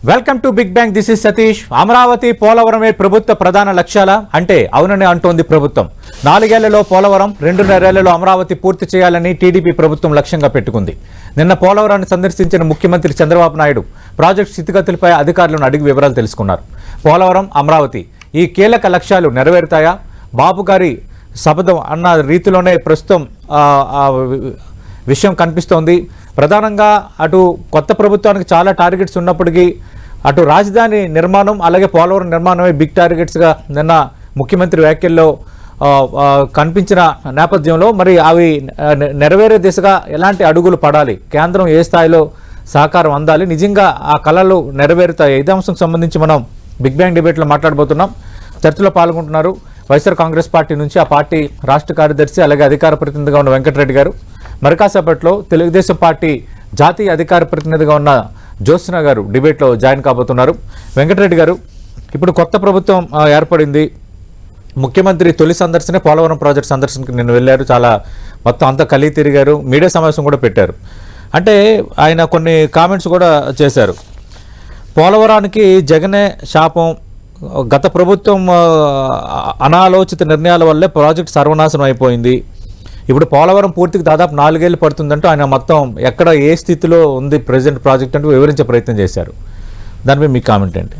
Welcome to Big Bang. This is Satish. Amaravati పోలవరమే ప్రభుత్వ ప్రధాన లక్ష్యాల అంటే అవునని అంటోంది ప్రభుత్వం. 4 ఏళ్లలో పోలవరం, 2.5 ఏళ్లలో అమరావతి పూర్తి చేయాలని టీడీపీ ప్రభుత్వం లక్ష్యంగా పెట్టుకుంది. నిన్న పోలవరాన్ని సందర్శించిన ముఖ్యమంత్రి చంద్రబాబు నాయుడు ప్రాజెక్టు స్థితిగతులపై అధికారులను అడిగి వివరాలు తెలుసుకున్నారు. పోలవరం, అమరావతి ఈ కీలక లక్ష్యాలు నెరవేరుతాయా? బాబు గారి శపథం అన్న రీతిలోనే ప్రస్తుతం విషయం కనిపిస్తోంది. ప్రధానంగా అటు కొత్త ప్రభుత్వానికి చాలా టార్గెట్స్ ఉన్నప్పటికీ అటు రాజధాని నిర్మాణం అలాగే పోలవరం నిర్మాణమే బిగ్ టార్గెట్స్గా నిన్న ముఖ్యమంత్రి వ్యాఖ్యల్లో కనిపించిన నేపథ్యంలో మరి అవి నెరవేరే దిశగా ఎలాంటి అడుగులు పడాలి, కేంద్రం ఏ స్థాయిలో సహకారం అందాలి, నిజంగా ఆ కళలు నెరవేరుతాయి? ఇదే అంశంకి సంబంధించి మనం బిగ్ బ్యాంగ్ డిబేట్లో మాట్లాడబోతున్నాం. చర్చలో పాల్గొంటున్నారు వైఎస్ఆర్ కాంగ్రెస్ పార్టీ నుంచి ఆ పార్టీ రాష్ట్ర కార్యదర్శి అలాగే అధికార ప్రతినిధిగా ఉన్న వెంకటరెడ్డి గారు, మరికాసేపట్లో తెలుగుదేశం పార్టీ జాతీయ అధికార ప్రతినిధిగా ఉన్న జ్యోత్స్న గారు డిబేట్లో జాయిన్ కాబోతున్నారు. వెంకటరెడ్డి గారు, ఇప్పుడు కొత్త ప్రభుత్వం ఏర్పడింది. ముఖ్యమంత్రి తొలి సందర్శనే పోలవరం ప్రాజెక్ట్ సందర్శనకు నిన్న వెళ్ళారు. చాలా మొత్తం అంతా కలిగి తిరిగారు. మీడియా సమావేశం కూడా పెట్టారు. అంటే ఆయన కొన్ని కామెంట్స్ కూడా చేశారు. పోలవరానికి జగనే శాపం, గత ప్రభుత్వం అనాలోచిత నిర్ణయాల వల్లే ప్రాజెక్ట్ సర్వనాశనం అయిపోయింది. ఇప్పుడు పోలవరం పూర్తికి దాదాపు 4 ఏళ్ళు పడుతుందంటూ ఆయన మొత్తం ఎక్కడ ఏ స్థితిలో ఉంది ప్రజెంట్ ప్రాజెక్ట్ అంటూ వివరించే ప్రయత్నం చేశారు. దానిపై మీ కామెంట్ ఏంటి?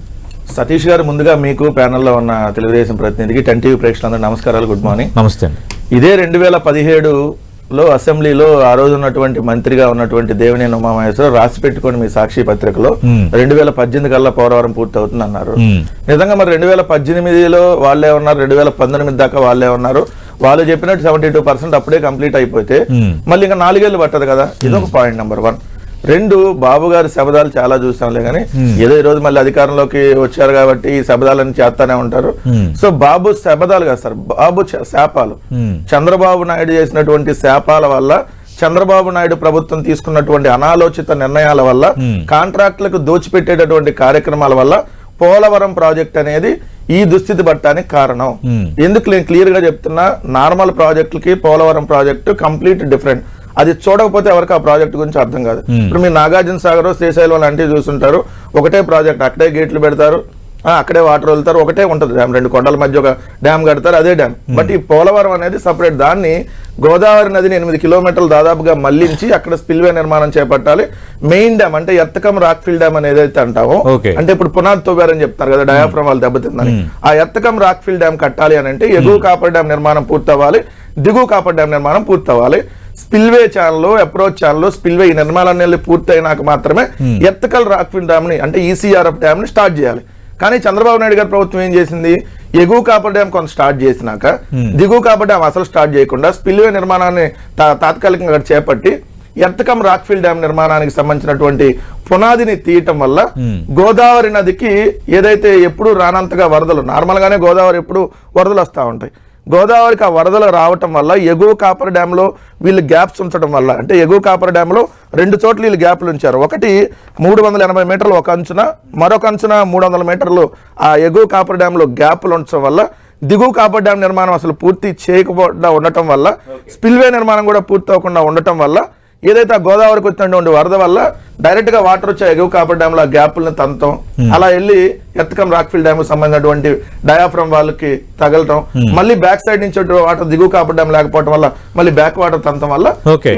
సతీష్ గారు, ముందుగా మీకు ప్యానెల్లో ఉన్న తెలుగుదేశం ప్రతినిధికి, 10 టీవీ ప్రేక్షకులందరూ నమస్కారాలు, గుడ్ మార్నింగ్. నమస్తే అండి. ఇదే 2017లో అసెంబ్లీలో ఆ రోజు ఉన్నటువంటి మంత్రిగా ఉన్నటువంటి దేవినేని ఉమామహేశ్వరరావు రాసి పెట్టుకొని మీ సాక్షి పత్రికలో 2018 కల్లా పోలవరం పూర్తి అవుతుంది అన్నారు. నిజంగా మరి 2018లో వాళ్ళే ఉన్నారు, 2019 దాకా వాళ్ళే ఉన్నారు. వాళ్ళు చెప్పినట్టు 72% అప్పుడే కంప్లీట్ అయిపోతే మళ్ళీ ఇంకా 4 ఏళ్ళు పట్టదు కదా. ఇదొక పాయింట్ నెంబర్ 1. 2, బాబు గారి శబదాలు చాలా చూసాంలే కానీ ఏదో ఈ రోజు మళ్ళీ అధికారంలోకి వచ్చారు కాబట్టి ఈ శబదాలని చేస్తానే ఉంటారు. సో బాబు శబదాలు కాదు సార్, బాబు శాపాలు. చంద్రబాబు నాయుడు చేసినటువంటి శాపాల వల్ల, చంద్రబాబు నాయుడు ప్రభుత్వం తీసుకున్నటువంటి అనాలోచిత నిర్ణయాల వల్ల, కాంట్రాక్టులకు దోచిపెట్టేటటువంటి కార్యక్రమాల వల్ల పోలవరం ప్రాజెక్ట్ అనేది ఈ దుస్థితి పట్టడానికి కారణం. ఎందుకు నేను క్లియర్ గా చెప్తున్నా, నార్మల్ ప్రాజెక్టులకి పోలవరం ప్రాజెక్టు కంప్లీట్ డిఫరెంట్. అది చూడకపోతే ఎవరికి ఆ ప్రాజెక్ట్ గురించి అర్థం కాదు. ఇప్పుడు మీరు నాగార్జున సాగర్, శ్రీశైలం లాంటివి చూస్తుంటారు, ఒకటే ప్రాజెక్ట్, అక్కడే గేట్లు పెడతారు, అక్కడే వాటర్ వెళ్తారు, ఒకటే ఉంటుంది డ్యామ్, 2 కొండల మధ్య ఒక డ్యామ్ కడతారు, అదే డ్యామ్. బట్ ఈ పోలవరం అనేది సపరేట్. దాన్ని గోదావరి నదిని 8 కిలోమీటర్లు దాదాపుగా మళ్లించి అక్కడ స్పిల్వే నిర్మాణం చేపట్టాలి. మెయిన్ డ్యామ్ అంటే ఎత్తకం రాక్ఫిల్ డ్యామ్ అని ఏదైతే అంటామో, అంటే ఇప్పుడు పునాది తవ్వారని చెప్తారు కదా, డయాఫ్రమ్ వాళ్ళు దెబ్బతిందని, ఆ ఎత్తకం రాక్ఫిల్ డ్యామ్ కట్టాలి అని అంటే ఎగువ కాపర్ డ్యామ్ నిర్మాణం పూర్తవ్వాలి, దిగువ కాపర్ డ్యామ్ నిర్మాణం పూర్తవ్వాలి. Spillway channel, approach channel, spillway ఈ నిర్మాణాన్ని పూర్తి అయినాక మాత్రమే ఎత్తకల్ రాక్ఫిల్ డ్యామ్ ని అంటే ఈసీఆర్ఎఫ్ డ్యామ్ ని స్టార్ట్ చేయాలి. కానీ చంద్రబాబు నాయుడు గారి ప్రభుత్వం ఏం చేసింది, ఎగువ కాపర్ డ్యామ్ కొంత స్టార్ట్ చేసినాక దిగువ కాపర్ డ్యామ్ అసలు స్టార్ట్ చేయకుండా స్పిల్వే నిర్మాణాన్ని తాత్కాలికంగా చేపట్టి ఎత్తకం రాక్ఫిల్ డ్యామ్ నిర్మాణానికి సంబంధించినటువంటి పునాదిని తీయటం వల్ల గోదావరి నదికి ఏదైతే ఎప్పుడు రానంతగా వరదలు, నార్మల్ గానే గోదావరి ఎప్పుడు వరదలు వస్తూ ఉంటాయి, గోదావరికి ఆ వరదలు రావటం వల్ల ఎగువ కాపర్ డ్యామ్ లో వీళ్ళు గ్యాప్స్ ఉంచడం వల్ల, అంటే ఎగువ కాపర్ డ్యామ్ లో 2 చోట్ల వీళ్ళు గ్యాప్లు ఉంచారు. ఒకటి 380 మీటర్లు ఒక అంచున, మరొక అంచున 300 మీటర్లు ఆ ఎగువ కాపర్ డ్యామ్ లో గ్యాప్లు ఉంచడం వల్ల దిగువ కాపర్ డ్యామ్ నిర్మాణం అసలు పూర్తి చేయకపోకుండా ఉండటం వల్ల, స్పిల్వే నిర్మాణం కూడా పూర్తి అవ్వకుండా ఉండటం వల్ల, ఏదైతే ఆ గోదావరికి వచ్చినటువంటి వరద వల్ల డైరెక్ట్ గా వాటర్ వచ్చే ఎగువ కాపర్ డ్యామ్ లో ఆ గ్యాప్లను తంతం, అలా వెళ్ళి ఎత్తకం రాక్ఫిల్ డ్యామ్ కు సంబంధించినటువంటి డయాఫ్రమ్ వాళ్ళకి తగలటం, మళ్ళీ బ్యాక్ సైడ్ నుంచి వాటర్ దిగువ కాపర్ డ్యామ్ లేకపోవడం వల్ల మళ్ళీ బ్యాక్ వాటర్ తంతం వల్ల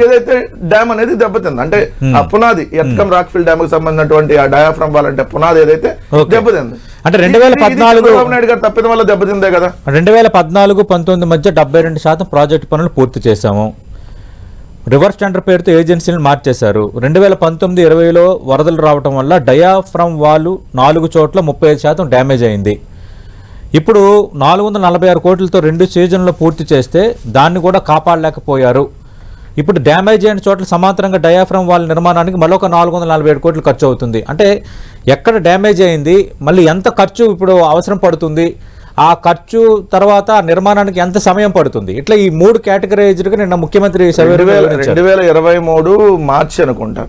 ఏదైతే డ్యామ్ అనేది దెబ్బతింది. అంటే ఆ పునాది ఎత్తకం రాక్ఫిల్ డ్యామ్ కు సంబంధించినటువంటి ఆ డయాఫ్రమ్ వాళ్ళ అంటే పునాది ఏదైతే దెబ్బతింది, అంటే 2014 చంద్రబాబు నాయుడు గారు తప్పిన వల్ల దెబ్బతిందే కదా. 2014-19 మధ్య 72% ప్రాజెక్టు పనులు పూర్తి చేశాము. రివర్స్ టెండర్ పేరుతో ఏజెన్సీలను మార్చేశారు. 2019-20లో వరదలు రావడం వల్ల డయాఫ్రమ్ వాల్ 4 చోట్ల 35% డ్యామేజ్ అయింది. ఇప్పుడు 446 కోట్లతో 2 సీజన్లు పూర్తి చేస్తే దాన్ని కూడా కాపాడలేకపోయారు. ఇప్పుడు డ్యామేజ్ అయిన చోట్ల సమాంతరంగా డయాఫ్రమ్ వాల్ నిర్మాణానికి మరొక 447 కోట్లు ఖర్చు అవుతుంది. అంటే ఎక్కడ డ్యామేజ్ అయింది, మళ్ళీ ఎంత ఖర్చు ఇప్పుడు అవసరం పడుతుంది, ఆ ఖర్చు తర్వాత నిర్మాణానికి ఎంత సమయం పడుతుంది, ఇట్లా ఈ 3 కేటగరైజ్డ్ గా నిన్న ముఖ్యమంత్రి 2023 మార్చి అనుకుంటా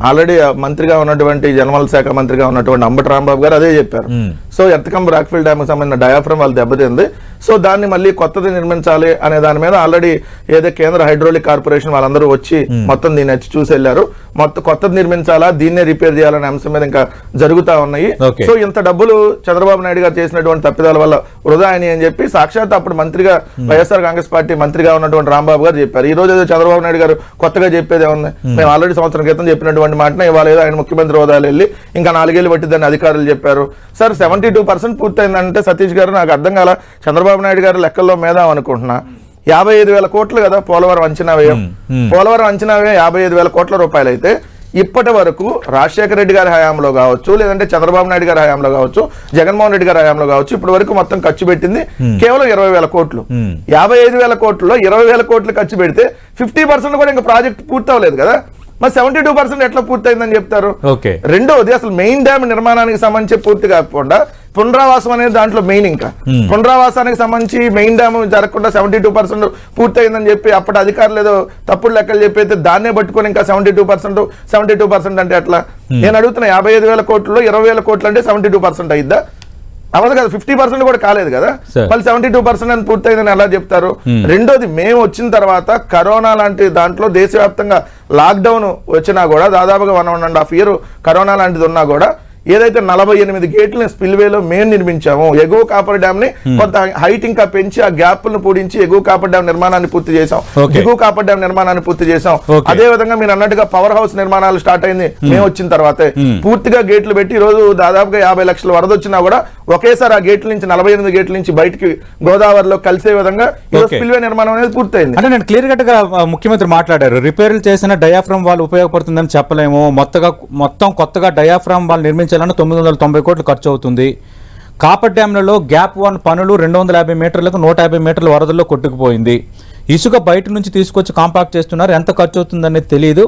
ఆల్రెడీ మంత్రిగా ఉన్నటువంటి జనరల్ శాఖ మంత్రిగా ఉన్నటువంటి అంబటి రాంబాబు గారు అదే చెప్పారు. సో ఎర్తకం రాక్ఫిల్ డ్యామ్ కి సంబంధించిన డయాఫ్రమ్ వాళ్ళు దెబ్బతింది. సో దాన్ని మళ్ళీ కొత్తది నిర్మించాలి అనే దాని మీద ఆల్రెడీ ఏదో కేంద్ర హైడ్రాలిక్ కార్పొరేషన్ వాళ్ళందరూ వచ్చి మొత్తం దీన్ని వచ్చి చూసి వెళ్ళారు. మొత్తం కొత్తది నిర్మించాలా, దీన్నే రిపేర్ చేయాలనే అంశం మీద ఇంకా జరుగుతా ఉన్నాయి. సో ఇంత డబ్బులు చంద్రబాబు నాయుడు గారు చేసినటువంటి తప్పిదాల వల్ల వృధా అని చెప్పి సాక్షాత్ అప్పుడు మంత్రిగా వైఎస్ఆర్ కాంగ్రెస్ పార్టీ మంత్రిగా ఉన్నటువంటి రాంబాబు గారు చెప్పారు. ఈ రోజు ఏదో చంద్రబాబు నాయుడు గారు కొత్తగా చెప్పేది ఏముంది, మేము ఆల్రెడీ సంవత్సరం క్రితం చెప్పినటువంటి మాటనే ఇవాళ ఏదో ఆయన ముఖ్యమంత్రి హోదాలు వెళ్ళి ఇంకా 4 ఏళ్ళు పట్టిద్దని అధికారులు చెప్పారు. సార్ 72% పూర్తయిందంటే సతీష్ గారు నాకు అర్థం కాల, చంద్రబాబు నాయుడు గారు లెక్కల్లో మేధాం అనుకుంటున్నా. 55,000 కోట్లు కదా పోలవరం అంచనా వ్యయం. పోలవరం అంచనా వ్యయం 55,000 కోట్ల రూపాయలు అయితే ఇప్పటి వరకు రాజశేఖర రెడ్డి గారి హయాంలో కావచ్చు, లేదంటే చంద్రబాబు నాయుడు గారి హయాంలో కావచ్చు, జగన్మోహన్ రెడ్డి గారి హయాంలో కావచ్చు, ఇప్పటి వరకు మొత్తం ఖర్చు పెట్టింది కేవలం 20,000 కోట్లు. 55,000 కోట్లలో 20,000 కోట్లు ఖర్చు పెడితే 50% కూడా ఇంకా ప్రాజెక్ట్ పూర్తి అవ్వలేదు కదా. మరి 72% ఎట్లా పూర్తయిందని చెప్తారు? రెండోది అసలు మెయిన్ డ్యామ్ నిర్మాణానికి సంబంధించి పూర్తి కాకుండా పునరావాసం అనేది దాంట్లో మెయిన్. ఇంకా పునరావాసానికి సంబంధించి మెయిన్ డ్యామ్ జరగకుండా 72% పూర్తయిందని చెప్పి అప్పటి అధికారులు ఏదో తప్పుడు లెక్కలు చెప్పి దాన్నే పట్టుకొని ఇంకా 72% అంటే ఎట్లా? నేను అడుగుతున్నా, 55,000 కోట్లలో 20,000 కోట్లు అంటే 72% అయిద్దా? అవ్వదు కదా, 50% కూడా కాలేదు కదా. మళ్ళీ 72% అని పూర్తయిందని ఎలా చెప్తారు? రెండోది, మేము వచ్చిన తర్వాత కరోనా లాంటి దాంట్లో దేశవ్యాప్తంగా లాక్డౌన్ వచ్చినా కూడా దాదాపుగా 1.5 year కరోనా లాంటిది ఉన్నా కూడా ఏదైతే 48 గేట్లని స్పిల్వేలో మేము నిర్మించాము, ఎగువ కాపర్ డ్యామ్ ని కొంత హైట్ ఇంకా పెంచి ఆ గ్యాప్లను పూడించి ఎగువ కాపర్ డ్యామ్ నిర్మాణాన్ని పూర్తి చేసాం. ఎగువ కాపర్ డ్యామ్ నిర్మాణాన్ని పూర్తి చేసాం. అదే విధంగా మీరు అన్నట్టుగా పవర్ హౌస్ నిర్మాణాలు స్టార్ట్ అయింది మేము వచ్చిన తర్వాతే. పూర్తిగా గేట్లు పెట్టి ఈ రోజు దాదాపుగా 50 లక్షల వరద వచ్చినా కూడా ఒకేసారి ఆ గేట్ల నుంచి 48 గేట్ల నుంచి బయటికి గోదావరిలో కలిసే విధంగా స్పిల్వే నిర్మాణం అనేది పూర్తయింది. అంటే నేను క్లియర్ కట్ గా ముఖ్యమంత్రి మాట్లాడారు, రిపేర్లు చేసిన డయాఫ్రమ్ వాళ్ళు ఉపయోగపడుతుందని చెప్పలేము, మొత్తం కొత్తగా డయాఫ్రమ్ వాళ్ళు నిర్మించాలని 990 కోట్లు ఖర్చు అవుతుంది. కాపర్ డ్యాంలలో గ్యాప్ 1 పనులు 250 మీటర్లకు 150 మీటర్ల వరదల్లో కొట్టుకుపోయింది. ఇసుక బయట నుంచి తీసుకొచ్చి కాంపాక్ట్ చేస్తున్నారు, ఎంత ఖర్చు అవుతుందనేది తెలియదు.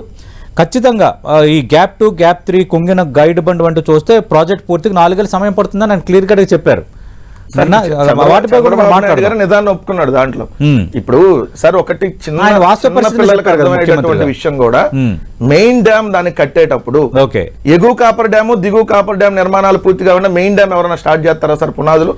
ఖచ్చితంగా ఈ గ్యాప్ 2 గ్యాప్ 3 కుంగిన గైడ్ బండ్ వంటి చూస్తే ప్రాజెక్ట్ పూర్తికి 4 ఏళ్ళు సమయం పడుతుందని ఆయన క్లియర్ కట్ గా చెప్పారు. నిదాన్ని ఒప్పుకున్నాడు దాంట్లో. ఇప్పుడు సార్ ఒకటి చిన్న పిల్లలకు విషయం కూడా, మెయిన్ డ్యామ్ దాన్ని కట్టేటప్పుడు ఎగువ కాపర్ డ్యాము దిగువ కాపర్ డ్యామ్ నిర్మాణాలు పూర్తి కాకుండా మెయిన్ డ్యామ్ ఎవరైనా స్టార్ట్ చేస్తారా సార్ పునాదులు?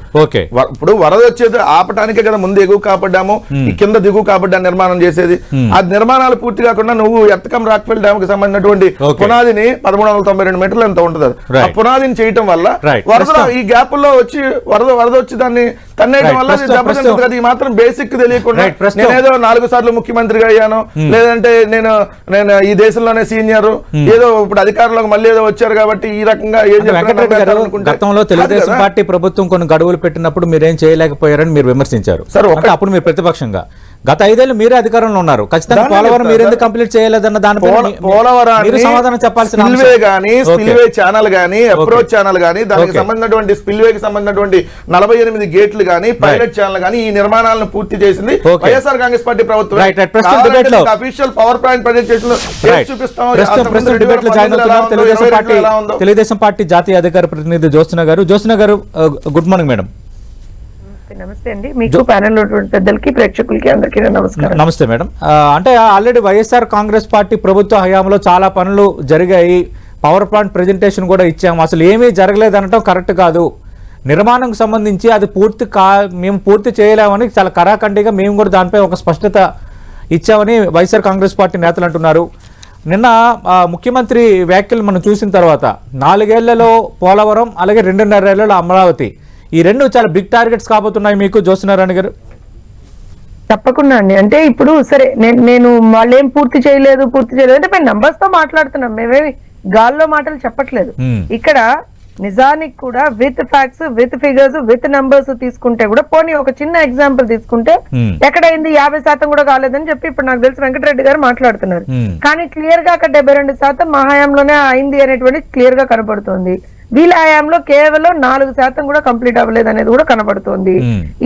ఇప్పుడు వరద వచ్చేది ఆపటానికే కదా ముందు ఎగువ కాపర్ డ్యాము, ఈ కింద దిగువ కాపర్ డ్యామ్ నిర్మాణం చేసేది. ఆ నిర్మాణాలు పూర్తి కాకుండా నువ్వు ఎర్తకం రాక్ఫిల్ డ్యామ్ కి సంబంధించినటువంటి పునాదిని 1392 మీటర్లు ఎంత ఉంటుంది, ఆ పునాదిని చేయటం వల్ల వరద ఈ గ్యాప్ లో వచ్చి వరద వచ్చి దాన్ని తన్నేయడం వల్ల దెబ్బతింటుంది కదా. ఈ మాత్రం బేసిక్ తెలియకుండా నేనేదో 4 సార్లు ముఖ్యమంత్రిగా అయ్యాను, లేదంటే నేను ఈ దేశంలోనే సీనియర్, ఏదో ఇప్పుడు అధికారంలోకి మళ్ళీ ఏదో వచ్చారు కాబట్టి ఈ రకంగా ఏం చెప్పారు. గతంలో తెలుగుదేశం పార్టీ ప్రభుత్వం కొన్ని గడువులు పెట్టినప్పుడు మీరేం చేయలేకపోయారని మీరు విమర్శించారు సార్. అప్పుడు మీరు ప్రతిపక్షంగా గత 5 ఏళ్ళు మీరే అధికారంలో ఉన్నారు, ఖచ్చితంగా పోలవరం మీరు ఎందుకు కంప్లీట్ చేయలేదన్న దానిపై సమాధానం చెప్పాల్సిన స్పిల్వే ఛానల్ గానీ అప్రోచ్ ఛానల్ గానీ దానికి సంబంధించినటువంటి స్పిల్వేకి సంబంధించినటువంటి 48 గేట్లు గానీ పైలట్ ఛానల్ గానీ ఈ నిర్మాణాలను పూర్తి చేసింది వైఎస్ఆర్ కాంగ్రెస్ పార్టీ ప్రభుత్వం. Official power point presentation Telugu Desam party జాతీయ అధికార ప్రతినిధి జ్యోత్స్న గారు, గుడ్ మార్నింగ్ మేడం. నమస్తే అండి, మీకు ప్యానెల్ పెద్దలకి ప్రేక్షకులకి అందరికీ నమస్కారం. నమస్తే మేడం. అంటే ఆల్రెడీ వైఎస్ఆర్ కాంగ్రెస్ పార్టీ ప్రభుత్వ హయాంలో చాలా పనులు జరిగాయి, పవర్ ప్లాంట్ ప్రెజెంటేషన్ కూడా ఇచ్చాము, అసలు ఏమీ జరగలేదు అనటం కరెక్ట్ కాదు. నిర్మాణంకు సంబంధించి అది మేము పూర్తి చేయలేమని చాలా కరాఖండిగా మేము కూడా దానిపై ఒక స్పష్టత ఇచ్చామని వైఎస్ఆర్ కాంగ్రెస్ పార్టీ నేతలు అంటున్నారు. నిన్న ముఖ్యమంత్రి వ్యాఖ్యలు మనం చూసిన తర్వాత 4 ఏళ్లలో పోలవరం, అలాగే 2.5 ఏళ్లలో అమరావతి, ఈ రెండు చాలా బిగ్ టార్గెట్స్ కాబోతున్నాయి మీకు జ్యోత్స్నారాయణ గారు. తప్పకుండా అండి. అంటే ఇప్పుడు సరే నేను వాళ్ళేం పూర్తి చేయలేదు అంటే మేము నంబర్స్ తో మాట్లాడుతున్నాం, మేమేమి గాల్లో మాటలు చెప్పట్లేదు. ఇక్కడ నిజానికి కూడా with facts, with figures, with numbers తీసుకుంటే కూడా, పోనీ ఒక చిన్న ఎగ్జాంపుల్ తీసుకుంటే ఎక్కడైంది 50% కూడా కాలేదని చెప్పి ఇప్పుడు నాకు తెలిసి వెంకటరెడ్డి గారు మాట్లాడుతున్నారు. కానీ క్లియర్ గా అక్కడ 72% మా హయాంలోనే అయింది అనేటువంటి క్లియర్ గా కనబడుతుంది. వీళ్ళ హయాంలో కేవలం 4% కూడా కంప్లీట్ అవ్వలేదు అనేది కూడా కనబడుతోంది.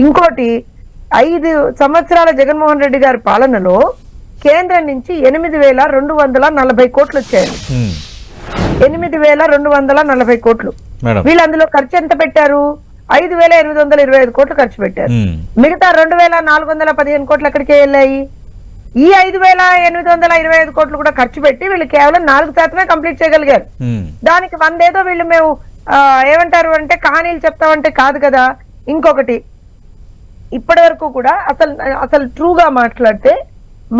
ఇంకోటి 5 సంవత్సరాల జగన్మోహన్ రెడ్డి గారి పాలనలో కేంద్రం నుంచి 8,240 కోట్లు వచ్చాయండి. 8,240 కోట్లు. వీళ్ళు అందులో ఖర్చు ఎంత పెట్టారు? 5,825 కోట్లు ఖర్చు పెట్టారు. మిగతా 2,415 కోట్లు ఎక్కడికి వెళ్ళాయి? ఈ 5,825 కోట్లు కూడా ఖర్చు పెట్టి వీళ్ళు కేవలం 4% కంప్లీట్ చేయగలిగారు. దానికి 100 ఏదో వీళ్ళు మేము ఏమంటారు అంటే కహానీలు చెప్తామంటే కాదు కదా. ఇంకొకటి, ఇప్పటి వరకు కూడా అసలు ట్రూగా మాట్లాడితే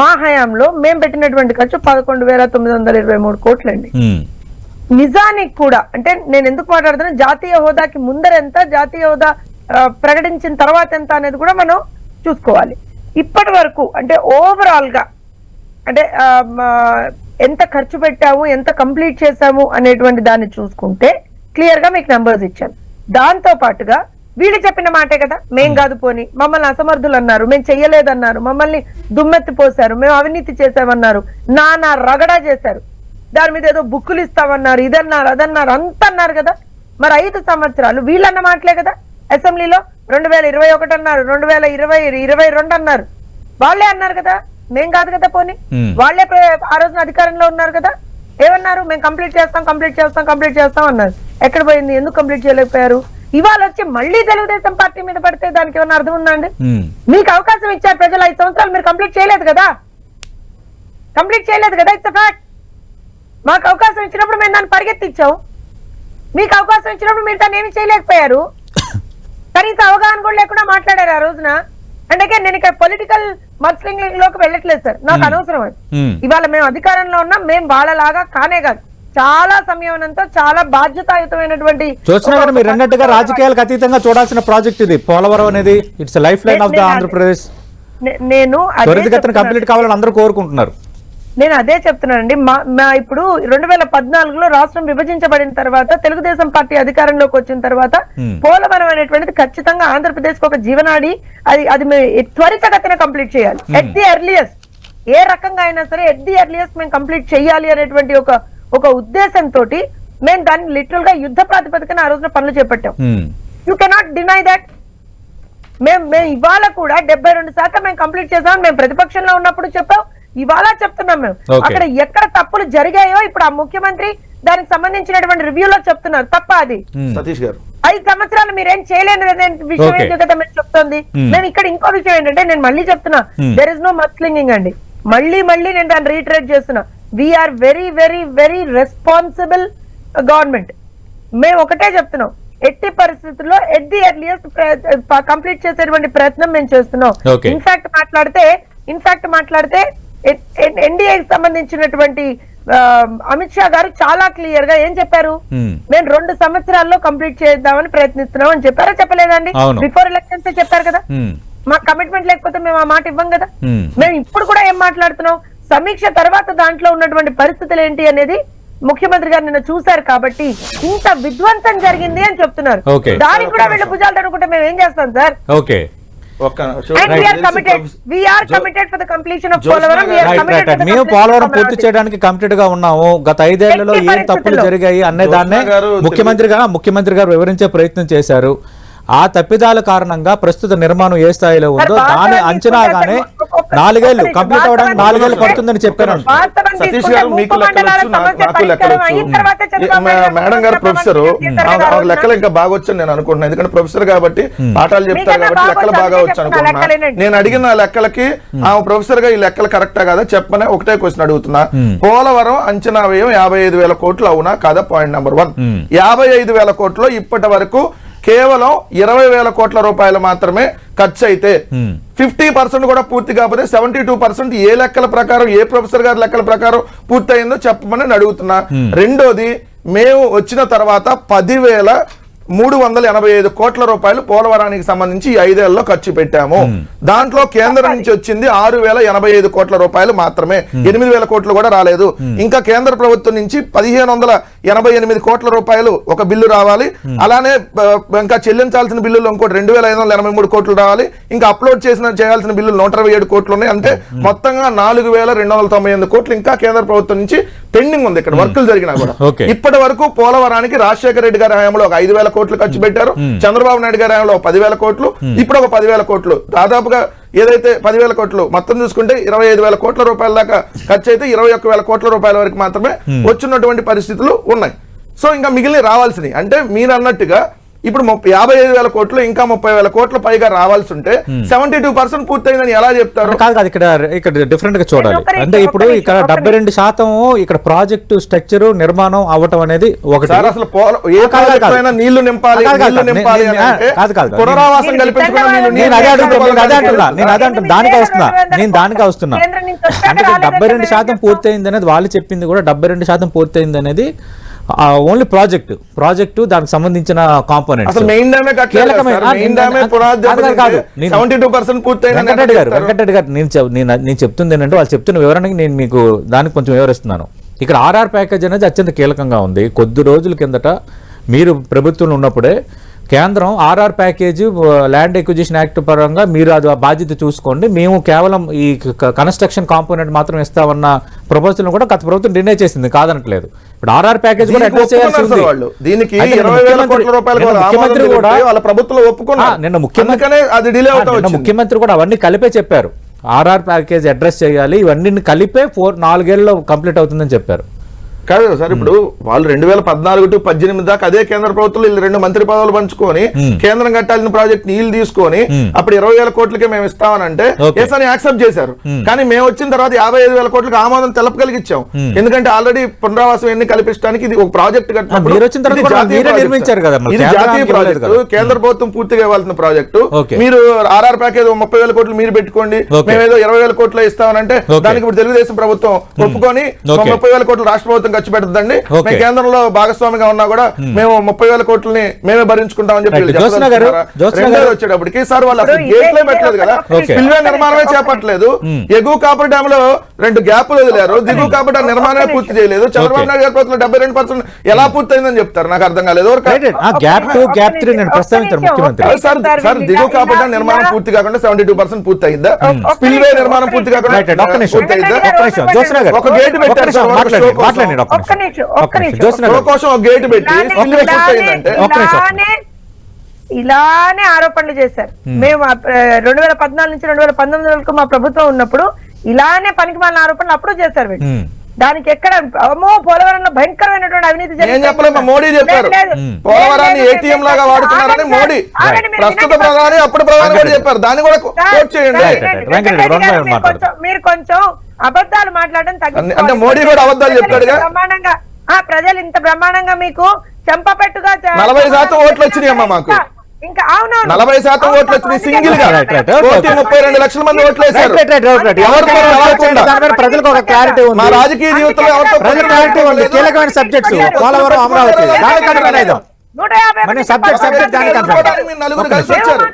మా హయాంలో మేము పెట్టినటువంటి ఖర్చు 11,923 కోట్లండి. నిజానికి కూడా అంటే నేను ఎందుకు మాట్లాడుతున్నా, జాతీయ హోదాకి ముందరెంత, జాతీయ హోదా ప్రకటించిన తర్వాత ఎంత అనేది కూడా మనం చూసుకోవాలి. ఇప్పటి వరకు అంటే ఓవరాల్ గా అంటే ఎంత ఖర్చు పెట్టాము, ఎంత కంప్లీట్ చేశాము అనేటువంటి దాన్ని చూసుకుంటే క్లియర్ గా మీకు నంబర్స్ ఇచ్చాను. దాంతో పాటుగా వీళ్ళు చెప్పిన మాటే కదా, మేం కాదు పోని మమ్మల్ని అసమర్థులు అన్నారు, మేము చెయ్యలేదన్నారు, మమ్మల్ని దుమ్మెత్తి పోశారు, మేము అవినీతి చేశామన్నారు, నానా రగడా చేశారు, దాని మీద ఏదో బుక్కులు ఇస్తామన్నారు, ఇదన్నారు అదన్నారు అంత అన్నారు కదా. మరి 5 సంవత్సరాలు వీళ్ళన్న మాటలే కదా. అసెంబ్లీలో 2021 అన్నారు, 2022 అన్నారు, వాళ్ళే అన్నారు కదా, మేం కాదు కదా పోని. వాళ్ళే ఆ రోజున అధికారంలో ఉన్నారు కదా, ఏమన్నారు, మేము కంప్లీట్ చేస్తాం అన్నారు. ఎక్కడ పోయింది, ఎందుకు కంప్లీట్ చేయలేకపోయారు? ఇవాళ వచ్చి మళ్ళీ తెలుగుదేశం పార్టీ మీద పడితే దానికి ఏమన్నా అర్థం ఉందండి? మీకు అవకాశం ఇచ్చారు ప్రజలు, 5 సంవత్సరాలు మీరు కంప్లీట్ చేయలేదు కదా, ఇట్స్ అ ఫ్యాక్ట్. మాకు అవకాశం ఇచ్చినప్పుడు మేము దాన్ని పరిగెత్తిచ్చాం, మీకు అవకాశం ఇచ్చినప్పుడు మీరు దాన్ని ఏమి చేయలేకపోయారు. కనీసం అవగాహన కూడా లేకుండా మాట్లాడారు ఆ రోజున. అందుకే నేను ఇక్కడ పొలిటికల్ మస్లింగ్ లోకి వెళ్ళట్లేదు సార్, నాకు అనవసరం అది. ఇవాళ మేము అధికారంలో ఉన్నాం, మేము వాళ్ళలాగా కానే కాదు, చాలా సమయంతో చాలా బాధ్యతాయుతమైనటువంటి. మీరు అన్నట్టుగా రాజకీయాలకు అతీతంగా చూడాల్సిన ప్రాజెక్ట్ ఇది పోలవరం అనేది. It's life line of the Andhra Pradesh. నేను కంప్లీట్ కావాలని అందరూ కోరుకుంటున్నారు. నేను అదే చెప్తున్నానండి. మా ఇప్పుడు 2014లో రాష్ట్రం విభజించబడిన తర్వాత తెలుగుదేశం పార్టీ అధికారంలోకి వచ్చిన తర్వాత పోలవరం అనేటువంటిది ఖచ్చితంగా ఆంధ్రప్రదేశ్ కు ఒక జీవనాడి. అది త్వరితగతిన కంప్లీట్ చేయాలి. ఎట్ ది ఎర్లియస్ట్, ఏ రకంగా అయినా సరే ఎట్ ది ఎర్లియస్ట్ మేము కంప్లీట్ చేయాలి అనేటువంటి ఒక ఉద్దేశంతో మేము దాన్ని లిటరల్ గా యుద్ధ ప్రాతిపదికన ఆ రోజున పనులు చేపట్టాం. You cannot deny that. మేము ఇవాళ కూడా 72% మేము కంప్లీట్ చేసాం. మేము ప్రతిపక్షంలో ఉన్నప్పుడు చెప్పాం, ఇవాళ చెప్తున్నాం. మేము అక్కడ ఎక్కడ తప్పులు జరిగాయో ఇప్పుడు ఆ ముఖ్యమంత్రి దానికి సంబంధించినటువంటి రివ్యూలో చెప్తున్నారు. తప్ప అది సతీష్ గారు 5 సంవత్సరాలు మీరేం చేయలేని విషయం ఏంటో కదా మేము చెప్తుంది. మేము ఇక్కడ ఇంకో విషయం ఏంటంటే, నేను మళ్ళీ చెప్తున్నా, దెర్ ఇస్ నో మస్లింగింగ్ అండి. మళ్ళీ నేను దాన్ని రీట్రేట్ చేస్తున్నా. We're very very very responsible government. మేము ఒకటే చెప్తున్నాం, ఎట్టి పరిస్థితుల్లో ఎట్ ది ఎర్లియస్ట్ కంప్లీట్ చేసేటువంటి ప్రయత్నం మేము చేస్తున్నాం. ఇన్ఫాక్ట్ మాట్లాడితే ఎన్డీఏకి సంబంధించినటువంటి అమిత్ షా గారు చాలా క్లియర్ గా ఏం చెప్పారు, మేము 2 సంవత్సరాల్లో కంప్లీట్ చేద్దామని ప్రయత్నిస్తున్నాం అని చెప్పారా, చెప్పలేదండి? బిఫోర్ ఎలక్షన్స్ చెప్పారు కదా. మా కమిట్మెంట్ లేకపోతే మేము ఆ మాట ఇవ్వం కదా. మేము ఇప్పుడు కూడా ఏం మాట్లాడుతున్నాం, సమీక్ష తర్వాత దాంట్లో ఉన్నటువంటి పరిస్థితులు ఏంటి అనేది ముఖ్యమంత్రి గారు నిన్న చూశారు కాబట్టి ఇంత విధ్వంసం జరిగింది అని చెప్తున్నారు. దానికి కూడా వీళ్ళు భుజాలు తడుకుంటే మేము ఏం చేస్తాం సార్? మేము పోలవరం పూర్తి చేయడానికి కమిటెడ్ గా ఉన్నాము. గత 5 ఏళ్లలో ఏం తప్పులు జరిగాయి అనే దాన్నే ముఖ్యమంత్రి గారు వివరించే ప్రయత్నం చేశారు. ఆ తప్పిదాల కారణంగా ప్రస్తుత నిర్మాణం ఏ స్థాయిలో ఉందో దాని అంచనాగానే 4 ఏళ్లు కంప్లీట్ అవడానికి 4 ఏళ్లు పడుతుందని చెప్పారు. సతీష్ గారు మీకు లెక్కలు నాకు లెక్కలు మేడం గారు ప్రొఫెసర్ లెక్కలు ఇంకా బాగా వచ్చని నేను అనుకుంటున్నాను. ఎందుకంటే ప్రొఫెసర్ కాబట్టి పాఠాలు చెప్తారు కాబట్టి లెక్కలు బాగా వచ్చు అనుకుంటున్నా. నేను అడిగిన లెక్కలకి ఆమె ప్రొఫెసర్ గా ఈ లెక్కలు కరెక్టా కదా చెప్పనే ఒకటే క్వశ్చన్ అడుగుతున్నా. పోలవరం అంచనా వ్యయం 55,000 కోట్లు అవునా కాదా? Point number 1. 55,000 కోట్లు ఇప్పటి వరకు కేవలం 20,000 కోట్ల రూపాయలు మాత్రమే ఖర్చు అయితే 50% కూడా పూర్తి కాకపోతే 72% ఏ లెక్కల ప్రకారం, ఏ ప్రొఫెసర్ గారి లెక్కల ప్రకారం పూర్తి అయిందో చెప్పమని అడుగుతున్నా. రెండోది, మేము వచ్చిన తర్వాత 10,385 కోట్ల రూపాయలు పోలవరానికి సంబంధించి 5 ఏళ్లలో ఖర్చు పెట్టాము. దాంట్లో కేంద్రం నుంచి వచ్చింది 6,085 కోట్ల రూపాయలు మాత్రమే, 8,000 కోట్లు కూడా రాలేదు. ఇంకా కేంద్ర ప్రభుత్వం నుంచి 1,588 కోట్ల రూపాయలు ఒక బిల్లు రావాలి. అలానే ఇంకా చెల్లించాల్సిన బిల్లులు ఇంకోటి 2,583 కోట్లు రావాలి. ఇంకా అప్లోడ్ చేయాల్సిన బిల్లులు 127 కోట్లు ఉన్నాయి. అంటే మొత్తంగా 4,298 కోట్లు ఇంకా కేంద్ర ప్రభుత్వం నుంచి పెండింగ్ ఉంది. ఇక్కడ వర్కులు జరిగినా కూడా ఇప్పటి వరకు పోలవరానికి రాజశేఖర రెడ్డి గారి హయాంలో ఒక 5,000 కోట్లు ఖర్చు పెట్టారు. చంద్రబాబు నాయుడు గారి హయాంలో 10,000 కోట్లు, ఇప్పుడు ఒక 10,000 కోట్లు. దాదాపుగా ఏదైతే 10,000 కోట్లు మొత్తం చూసుకుంటే 25,000 కోట్ల రూపాయల దాకా ఖర్చు అయితే 21,000 కోట్ల రూపాయల వరకు మాత్రమే వచ్చినటువంటి పరిస్థితులు ఉన్నాయి. సో ఇంకా మిగిలిన రావాల్సినవి అంటే మీరు అన్నట్టుగా ఇప్పుడు 55,000 కోట్లు ఇంకా 30,000 కోట్ల పైగా రావాల్సి ఉంటే 72% పూర్తయిందని ఎలా చెప్తారు? కాదు ఇక్కడ డిఫరెంట్ గా చూడాలి. అంటే ఇప్పుడు ఇక్కడ 72% ఇక్కడ ప్రాజెక్టు స్ట్రక్చర్ నిర్మాణం అవ్వటం అనేది ఒకటి. సార్ అసలు ఏ ప్రాజెక్ట్ అయినా నీళ్లు నింపాలి అని అంటే పునరావాసం కల్పించుకున్న నీళ్లు నేను అదే అంటున్నా దానికి వస్తున్నా అంటే 72% పూర్తయింది అనేది వాళ్ళు చెప్పింది కూడా 72% పూర్తయింది అనేది ఓన్లీ ప్రాజెక్టు దానికి సంబంధించిన కాంపోనెంట్. వెంకటరెడ్డి గారు నేను చెప్తుంది ఏంటంటే వాళ్ళు చెప్తున్న వివరణకి నేను మీకు దానికి కొంచెం వివరిస్తున్నాను. ఇక్కడ ఆర్ఆర్ ప్యాకేజ్ అనేది అత్యంత కీలకంగా ఉంది. కొద్ది రోజుల కిందట మీరు ప్రభుత్వంలో ఉన్నప్పుడే కేంద్రం RR package land acquisition act పరంగా మీరు అది బాధ్యత చూసుకోండి, మేము కేవలం ఈ కన్స్ట్రక్షన్ కాంపోనెంట్ మాత్రం ఇస్తామన్న ప్రపోజల్ కూడా గత ప్రభుత్వం డినై చేసింది, కాదనట్లేదు. ఇప్పుడు ఆర్ఆర్ ప్యాకేజ్ కూడా అడ్రస్ చేయాల్సి ఉంది. ముఖ్యమంత్రి కూడా వాళ్ళ ప్రభుత్వం ఒప్పుకున్నారు. నిన్న ముఖ్యమంత్రి కూడా అవన్నీ కలిపే చెప్పారు. ఆర్ఆర్ ప్యాకేజ్ అడ్రస్ చేయాలి, ఇవన్నీ కలిపే 4 ఏళ్ళలో కంప్లీట్ అవుతుందని చెప్పారు. కాదు సార్, ఇప్పుడు వాళ్ళు 2014 to 18 దాకా అదే కేంద్ర ప్రభుత్వం వీళ్ళు 2 మంత్రి పదవులు పంచుకొని కేంద్రం కట్టాల్సిన ప్రాజెక్ట్ నీళ్లు తీసుకొని అప్పుడు 20,000 కోట్లకే మేము ఇస్తామనంటే ఎస్ అని యాక్సెప్ట్ చేశారు. కానీ మేము వచ్చిన తర్వాత 55,000 కోట్లకు ఆమోదం తెలపగలిగించాం. ఎందుకంటే ఆల్రెడీ పునరావాసం ఎన్ని కల్పించడానికి ఇది ఒక ప్రాజెక్ట్ కట్టినప్పుడు ఇది జాతీయ ప్రాజెక్టు, కేంద్ర ప్రభుత్వం పూర్తిగా ఇవ్వాల్సిన ప్రాజెక్టు. మీరు ఆర్ఆర్ ప్యాకేజ్ 30,000 కోట్లు మీరు పెట్టుకోండి, మేమేదో 20,000 కోట్లు ఇస్తామనంటే దానికి ఇప్పుడు తెలుగుదేశం ప్రభుత్వం ఒప్పుకొని 30,000 కోట్లు రాష్ట్ర ప్రభుత్వం ఖర్చు పెడతండి, మేము కేంద్రంలో భాగస్వామిగా ఉన్నా కూడా మేము 30,000 కోట్లని మేమే భరించుకుంటామని చెప్పి వచ్చేటప్పటికి సార్ వాళ్ళు అసలు గేట్లే పెట్టలేదు కదా, స్పిల్వే నిర్మాణమే చేపట్టలేదు. ఎగువ కాపర్ డ్యామ్ లో 2 గ్యాప్లు వదిలేరు, దిగువ కాపర్ డ్యామ్ నిర్మాణమే పూర్తి చేయలేదు. చంద్రబాబు నాయుడు గారి ప్రభుత్వం 72% ఎలా పూర్తయిందని చెప్తారు, నాకు అర్థం కాలేదు. సార్ దిగువ కాపర్ డ్యామ్ నిర్మాణం పూర్తి కాకుండా 72% పూర్తి అయిందా? స్పిల్వే నిర్మాణం పూర్తి కాకుండా పూర్తి అయిందా? ఒక గేట్ పెట్టారు సార్, ఇలానే ఆరోపణలు చేశారు. మేము 2014 నుంచి 2019 వరకు మా ప్రభుత్వం ఉన్నప్పుడు ఇలానే పనికిమాలిన ఆరోపణలు అప్పుడు చేశారు. దానికి ఎక్కడ అమ్మో పోలవరంలో భయంకరమైనటువంటి అవినీతి జరిగింది. మోడీ చెప్పారు పోలవరాన్ని ఏటీఎం లాగా వాడుతున్నారని. మోడీ ప్రస్తుత ప్రధాని అప్పుడు ప్రధాని కూడా చెప్పారు, దాన్ని కూడా కోట్ చేయండి. మీరు కొంచెం అబద్ధాలు మాట్లాడడం తగ్గించండి. అంటే మోడీ కూడా అబద్ధాలు చెప్పాడుగా. బ్రహ్మాండంగా ప్రజలు ఇంత బ్రహ్మాండంగా మీకు చెంపపెట్టుగా 40% ఓట్లు వచ్చినాయమ్మా మాకు. ఇంకా అవునవును 40% ఓట్లు వచ్చినాయి సింగిల్ గా. 32 లక్షల మంది ఓట్లు వేశారు. ప్రజలకు ఒక క్లారిటీ ఉంది. మా రాజకీయ జీవితంలో ఎవరితో క్లారిటీ ఉంది. కీలకమైన సబ్జెక్ట్స్ పోలవరం, అమరావతి నలుగురు కలిసి వచ్చారు.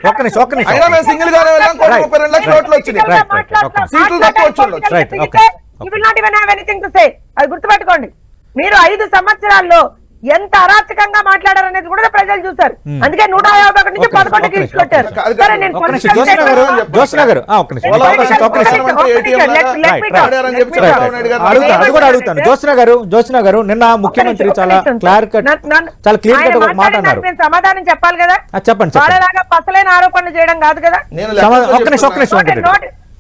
అయినా మేము సింగిల్ గానే వెళ్ళాం, 32 లక్షల ఓట్లు వచ్చినాయి. సీట్లు తక్కువ వచ్చి అది గుర్తుపెట్టుకోండి. మీరు 5 సంవత్సరాల్లో ఎంత అరాచకంగా మాట్లాడారనేది కూడా ప్రజలు చూసారు. అందుకే 151 నుంచి 11కి తీసుకొచ్చారు. జోత్స్న గారు నిన్న ముఖ్యమంత్రి చాలా క్లియర్ కట్ మాట అన్నారు. సమాధానం చెప్పాలి కదా, చెప్పండి. వాళ్ళలాగా పసలైన ఆరోపణలు చేయడం కాదు కదా. ఒక్క నిమిషం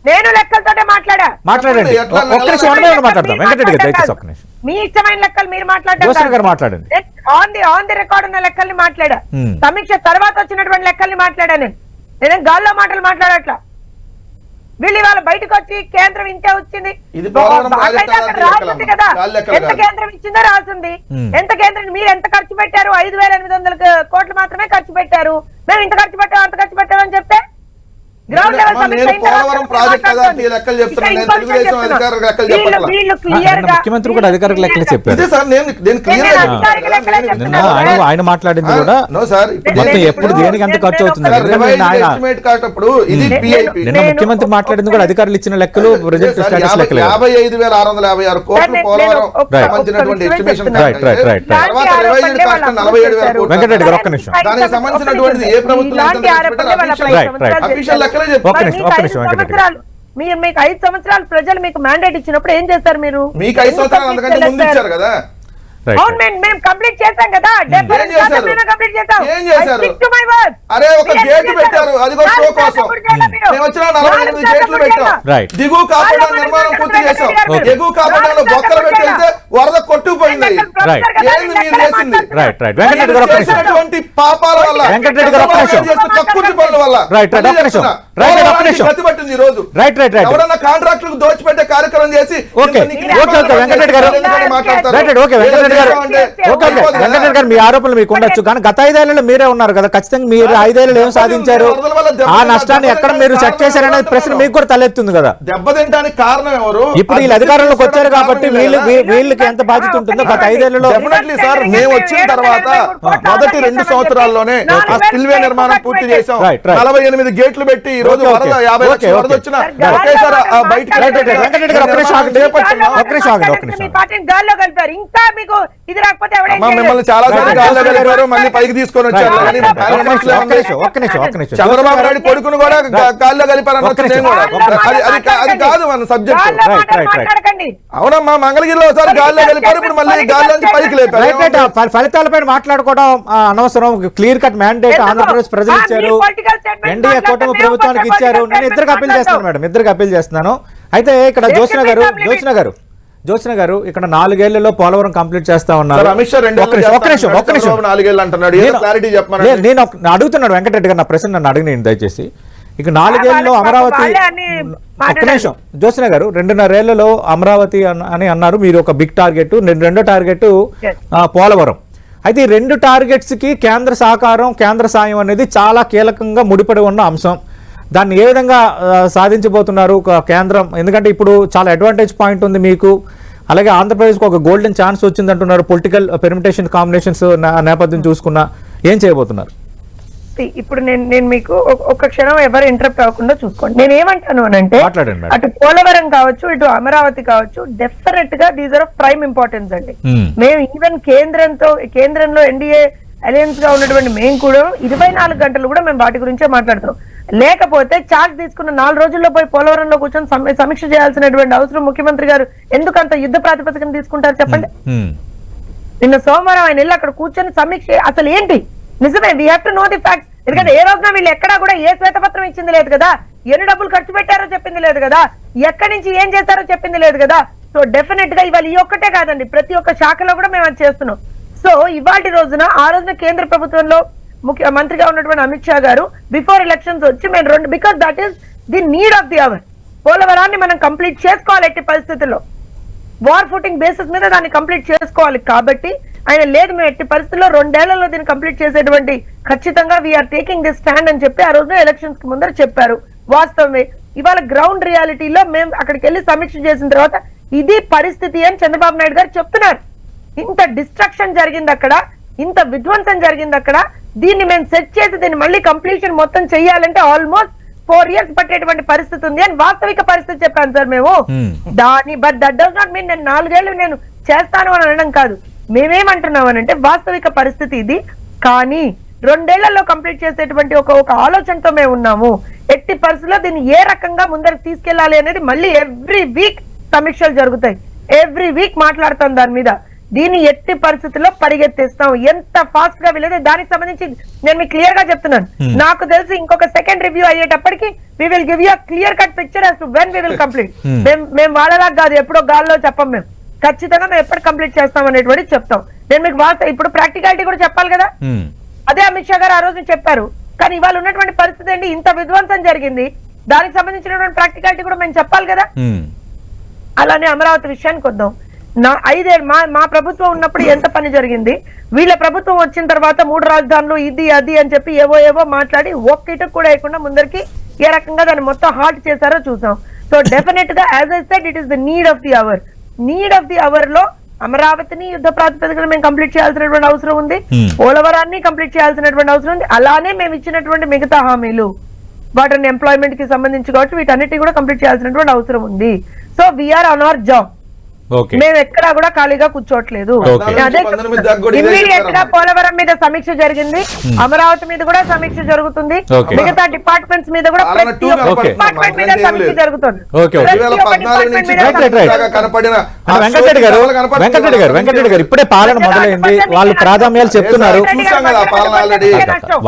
నేను లెక్కలతోటే మాట్లాడండి. వెంకటరెడ్డి గారు దయచేసి ఒక్క నిమిషం. మీ ఇష్టమైన లెక్కలు మీరు మాట్లాడండి. ఆన్ ది రికార్డ్ ఉన్న లెక్కల్ని మాట్లాడా, సమీక్ష తర్వాత వచ్చినటువంటి లెక్కల్ని మాట్లాడా. నేను గాల్లో మాటలు మాట్లాడట్లా. వీళ్ళు ఇవాళ బయటకు వచ్చి కేంద్రం ఇంతే వచ్చింది రాసింది కదా, ఎంత కేంద్రం ఇచ్చిందో రాసింది. ఎంత కేంద్రం మీరు ఎంత ఖర్చు పెట్టారు? 5,800 కోట్లు మాత్రమే ఖర్చు పెట్టారు. మేము ఇంత ఖర్చు పెట్టాం అంత ఖర్చు పెట్టామని చెప్తే ముఖ్యమంత్రి కూడా అధికారిక లెక్కలు చెప్పారు. ఆయన మాట్లాడింది కూడా ఎప్పుడు దేనికి ఎంత ఖర్చు అవుతుంది. నిన్న ముఖ్యమంత్రి మాట్లాడింది కూడా అధికారులు ఇచ్చిన లెక్కలు, ప్రొజెక్ట్ స్టేటస్ లెక్కలు. 55,656 కోట్లు పోలవరం సంబంధించినటువంటి ఎస్టిమేషన్. వెంకటరెడ్డి గారు ఒక్క నిమిషం. దానికి సంబంధించినటువంటి ఏ ప్రభుత్వం అఫీషియల్ లెక్కలే చెప్తారు. మీకు 5 సంవత్సరాలు ప్రజలు మీకు మ్యాండేట్ ఇచ్చినప్పుడు ఏం చేస్తారు? మీరు మీకు 5 సంవత్సరాలు అంతకంటే ముందు ఇచ్చారు కదా. అవును మేము కంప్లీట్ చేశాం కదా, కంప్లీట్ చేశాం. ఏం చేశారు? అరే ఒక గేట్ పెట్టారు, అది కూడా షో కోసం. మేము వచ్చిన 48 గేట్లు పెట్టాం. దిగువ కాపాడాల నిర్మాణం పూర్తి చేశాం. ఎగువ కాపాడాలో బొక్కలు పెట్టి వెళ్తే వరద కొట్టుకుపోయింది. ఏంది మీరు చేసింది? చేసినటువంటి పాపాల వల్ల, కక్కుర్తి పనుల వల్ల గతి పట్టింది ఈ రోజు. ఎవరన్నా కాంట్రాక్టులకు దోచిపెట్టే కార్యక్రమం చేసి మీ ఆరోపణలు మీకు ఉండొచ్చు, కానీ గత 5 ఏళ్లలో మీరే ఉన్నారు కదా, ఖచ్చితంగా మీరు 5 ఏళ్లలో ఏం సాధించారు, ఆ నష్టాన్ని ఎక్కడ మీరు సెట్ చేశారనేది ప్రశ్న మీకు కూడా తలెత్తుంది కదా. దెబ్బతింటానికి కారణం ఎవరు? ఇప్పుడు వీళ్ళు అధికారంలోకి వచ్చారు కాబట్టి వీళ్ళకి ఎంత బాధ్యత ఉంటుందో గత 5 ఏళ్లలో. డెఫినెట్లీ సార్, మేము వచ్చిన తర్వాత మొదటి 2 సంవత్సరాల్లోనే ఆ స్పిల్వే నిర్మాణం పూర్తి చేశాం. 48 గేట్లు పెట్టి ఈ రోజు 50 లక్షల వరద వచ్చిన ఒకేసారి బయటకు మిమ్మల్ని చాలా సార్లు గాల్లో కలిపారు, మళ్ళీ పైకి తీసుకొని వచ్చారు. చంద్రబాబు నాయుడు కొడుకును కూడా గాల్లో కలిపారు. అది కాదు మన సబ్జెక్ట్. అవునమ్మా, మంగళగిరిలో ఒకసారి గాల్లో కలిపారు, ఇప్పుడు మళ్ళీ గాల్లో నుంచి పైకి లేపారు. ఫలితాలపై మాట్లాడుకోవడం అనవసరం. క్లియర్ కట్ మ్యాండేట్ ఆంధ్రప్రదేశ్ ప్రజలు ఇచ్చారు, ఎన్డీఏ కూటమి ప్రభుత్వానికి ఇచ్చారు. నేను ఇద్దరికి అప్పీల్ చేస్తున్నాను మేడం, ఇద్దరికి అప్పీల్ చేస్తున్నాను. అయితే ఇక్కడ జ్యోత్స్న గారు ఇక్కడ 4 ఏళ్లలో పోలవరం కంప్లీట్ చేస్తా ఉన్నారు. నేను అడుగుతున్నాడు వెంకటరెడ్డి గారు, నా ప్రశ్న నన్ను అడిగిన దయచేసి. ఇక 4 ఏళ్లలో అమరావతి, ఒక్క నిమిషం జ్యోత్స్న గారు, 2.5 ఏళ్లలో అమరావతి అని అన్నారు మీరు, ఒక బిగ్ టార్గెట్. రెండో టార్గెట్ పోలవరం. అయితే ఈ 2 టార్గెట్స్ కి కేంద్ర సహకారం, కేంద్ర సాయం అనేది చాలా కీలకంగా ముడిపడి ఉన్న అంశం. దాన్ని ఏ విధంగా సాధించబోతున్నారు కేంద్రం? ఎందుకంటే ఇప్పుడు చాలా అడ్వాంటేజ్ పాయింట్ ఉంది మీకు, అలాగే ఆంధ్రప్రదేశ్కి ఒక గోల్డెన్ ఛాన్స్ వచ్చింది అంటున్నారు. పొలిటికల్ పెర్మిటేషన్ కాంబినేషన్స్ నేపథ్యం చూసుకున్నా ఏం చేయబోతున్నారు? ఇప్పుడు నేను మీకు ఒక క్షణం ఎవరు ఇంటరప్ట్ అవ్వకుండా చూసుకోండి. నేను ఏమంటాను అని అంటే, అటు పోలవరం కావచ్చు, ఇటు అమరావతి కావచ్చు, డెఫినెట్ గా these are of prime importance అండి. మేము ఈవెన్ కేంద్రంలో ఎన్డీఏ అలయన్స్ గా ఉన్నటువంటి మేము కూడా 24 గంటలు కూడా మేము వాటి గురించే మాట్లాడుతున్నాం. లేకపోతే చార్జ్ తీసుకున్న 4 రోజుల్లో పోయి పోలవరంలో కూర్చొని సమీక్ష చేయాల్సినటువంటి అవసరం ముఖ్యమంత్రి గారు ఎందుకంత యుద్ధ ప్రాతిపదికన తీసుకుంటారు చెప్పండి? నిన్న సోమవారం ఆయన వెళ్ళి అక్కడ కూర్చొని సమీక్ష అసలు ఏంటి నిజమే, we have to know the facts. ఎందుకంటే ఏ రోజున వీళ్ళు ఎక్కడా కూడా ఏ శ్వేతపత్రం ఇచ్చింది లేదు కదా, ఎన్ని డబ్బులు ఖర్చు పెట్టారో చెప్పింది లేదు కదా, ఎక్కడి నుంచి ఏం చేస్తారో చెప్పింది లేదు కదా. సో డెఫినెట్ గా ఇవాళ ఈ ఒక్కటే కాదండి, ప్రతి ఒక్క శాఖలో కూడా మేము అది చేస్తున్నాం. సో ఇవాటి రోజున ఆ రోజున కేంద్ర ప్రభుత్వంలో ముఖ్యమంత్రిగా ఉన్నటువంటి అమిత్ షా గారు బిఫోర్ ఎలక్షన్స్ వచ్చి మేము because that is the need of the hour, పోలవరాన్ని మనం కంప్లీట్ చేసుకోవాలి ఎట్టి పరిస్థితుల్లో, వార్ ఫుటింగ్ బేసిస్ మీద దాన్ని కంప్లీట్ చేసుకోవాలి. కాబట్టి ఆయన లేదు మేము ఎట్టి పరిస్థితుల్లో 2 ఏళ్లలో దీన్ని కంప్లీట్ చేసేటువంటి ఖచ్చితంగా వీఆర్ టేకింగ్ దిస్ స్టాండ్ అని చెప్పి ఆ రోజున ఎలక్షన్స్ కి ముందర చెప్పారు. వాస్తవమే. ఇవాళ గ్రౌండ్ రియాలిటీలో మేము అక్కడికి వెళ్ళి సమీక్ష చేసిన తర్వాత ఇది పరిస్థితి అని చంద్రబాబు నాయుడు గారు చెప్తున్నారు. ఇంత డిస్ట్రక్షన్ జరిగింది అక్కడ, ఇంత విధ్వంసం జరిగింది అక్కడ, దీన్ని మేము సెట్ చేసి దీన్ని మళ్ళీ కంప్లీషన్ మొత్తం చెయ్యాలంటే ఆల్మోస్ట్ 4 years పట్టేటువంటి పరిస్థితి ఉంది అని వాస్తవిక పరిస్థితి చెప్పాను సార్ మేము. But that does not mean నేను 4 ఏళ్ళు నేను చేస్తాను అని అనడం కాదు. మేమేమంటున్నామనంటే వాస్తవిక పరిస్థితి ఇది, కానీ 2 ఏళ్లలో కంప్లీట్ చేసేటువంటి ఒక ఆలోచనతో మేము ఉన్నాము. ఎట్టి పరిస్థితుల్లో దీన్ని ఏ రకంగా ముందరికి తీసుకెళ్లాలి అనేది మళ్ళీ ఎవ్రీ వీక్ సమీక్షలు జరుగుతాయి, ఎవ్రీ వీక్ మాట్లాడతాం దాని మీద. దీన్ని ఎట్టి పరిస్థితుల్లో పరిగెత్తిస్తాం, ఎంత ఫాస్ట్ గా వెళ్ళేది దానికి సంబంధించి నేను మీకు క్లియర్ గా చెప్తున్నాను. నాకు తెలిసి ఇంకొక సెకండ్ రివ్యూ అయ్యేటప్పటికి we will give you clear cut picture as to when we will complete. మేము వాళ్ళలా కాదు, ఎప్పుడో గాల్లో చెప్పం, మేము ఖచ్చితంగా మేము ఎప్పుడు కంప్లీట్ చేస్తాం అనేటువంటి చెప్తాం. నేను మీకు ఇప్పుడు ప్రాక్టికాలిటీ కూడా చెప్పాలి కదా, అదే అమిత్ షా గారు ఆ రోజు చెప్పారు. కానీ ఇవాళ ఉన్నటువంటి పరిస్థితి ఏంటి, ఇంత విధ్వంసం జరిగింది, దానికి సంబంధించినటువంటి ప్రాక్టికాలిటీ కూడా మేము చెప్పాలి కదా. అలానే అమరావతి విషయానికి వద్దాం. 5 ఏళ్ళు మా ప్రభుత్వం ఉన్నప్పుడు ఎంత పని జరిగింది, వీళ్ళ ప్రభుత్వం వచ్చిన తర్వాత 3 రాజధానులు ఇది అది అని చెప్పి ఏవో మాట్లాడి ఒక్కటికి కూడా వేయకుండా ముందరికి ఏ రకంగా దాన్ని మొత్తం హార్ట్ చేశారో చూసాం. సో డెఫినెట్ గా as I said it is the need of the hour. Need of the hour లో అమరావతిని యుద్ధ ప్రాతిపదికన మేము కంప్లీట్ చేయాల్సినటువంటి అవసరం ఉంది, పోలవరాన్ని కంప్లీట్ చేయాల్సినటువంటి అవసరం ఉంది. అలానే మేము ఇచ్చినటువంటి మిగతా హామీలు వాటిని ఎంప్లాయ్మెంట్ కి సంబంధించి కాబట్టి వీటన్నిటి కూడా కంప్లీట్ చేయాల్సినటువంటి అవసరం ఉంది. So we're on our job. Okay. మేము ఎక్కడా కూడా ఖాళీగా కూర్చోట్లేదు. Okay. అదే 19 దాకా కూడా ఇదే ఇమ్మీడియట్ గా చెప్పారమ్మా. పోలవరం మీద సమీక్ష జరిగింది, అమరావతి మీద కూడా సమీక్ష జరుగుతుంది, Okay. మిగతా డిపార్ట్మెంట్స్ మీద కూడా పాలన ప్రతి 2 ఒక్క కనపడుతుంది. డిపార్ట్మెంట్ మీద మాకు సమీక్ష ఏం లేదు. జరుగుతుంది. Okay, okay. ప్రతి ఒక్క 2014 డిపార్ట్మెంట్ నుంచి మీద Right, right, right. దాకా కనపడిన ఆ వెంకటరెడ్డి గారు షోకి కనపడుతుంది. వెంకటరెడ్డి గారు ఇప్పుడే పాలన మొదలైంది, వాళ్ళు ప్రాధాన్యాలు చెప్తున్నారు. చూసాం కదా పాలన ఆల్రెడీ.